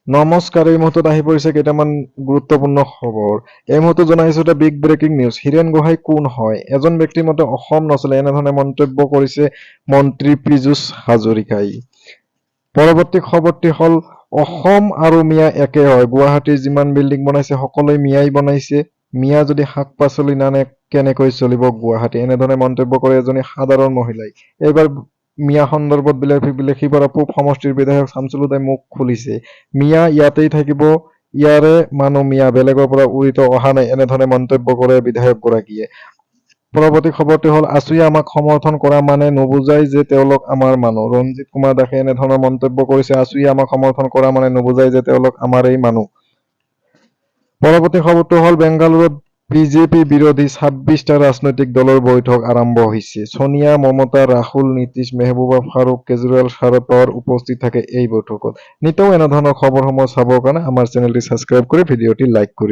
নমস্কাৰ, এই মুহূৰ্তত আহি পৰিছে কেইটামান গুৰুত্বপূৰ্ণ খবৰ। এই মুহূৰ্তত জনাইছো এটা big breaking news. Hiren Gohain কোন হয়? এজন ব্যক্তিৰ মতে অসম নচলে, এনেধৰণে মন্তব্য কৰিছে মন্ত্ৰী পীযুষ হাজৰিকাই। পৰৱৰ্তী খবৰটি হ'ল অসম আৰু মিয়া একে হয়। গুৱাহাটীৰ যিমান বিল্ডিং বনাইছে সকলোৱে মিয়াই বনাইছে। মিয়া যদি শাক-পাচলি নানে কেনেকৈ চলিব গুৱাহাটী? এনেধৰণে মন্তব্য কৰে এজনী সাধাৰণ মহিলাই। এইবাৰ মিয়া সন্দৰ্ভত বিলাসীপাৰা পূব সমষ্টিৰ বিধায়ক শামছুল হুদাই মুখ খুলিছে। মিয়া ইয়াতেই থাকিব, ইয়াৰে মানুহ মিয়া, বেলেগৰ পৰা উৰিতো অহা নাই, এনেধৰণে মন্তব্য কৰে বিধায়কগৰাকীয়ে। পৰৱৰ্তী খবৰটি হ'ল আছুৱে আমাক সমৰ্থন কৰা মানে নুবুজায় যে তেওঁলোক আমাৰ মানুহ। ৰঞ্জিত কুমাৰ দাসে এনেধৰণৰ মন্তব্য কৰিছে, আছুৱে আমাক সমৰ্থন কৰা মানে নুবুজায় যে তেওঁলোক আমাৰেই মানুহ। পৰৱৰ্তী খবৰটো হ'ল বেংগালুৰুত বিজেপি বিৰোধী ২৬টা ৰাজনৈতিক দলৰ বৈঠক আৰম্ভ হৈছে। ছোনিয়া, মমতা, ৰাহুল, নীতিশ, মেহবুবা, ফাৰুক, কেজৰিৱাল, শাৰদ পাৱাৰ উপস্থিত থাকে এই বৈঠকত। নিতৌ এনেধৰণৰ খবৰসমূহ চাবৰ কাৰণে আমাৰ চেনেলটি ছাবস্ক্ৰাইব কৰি ভিডিঅ'টি লাইক কৰি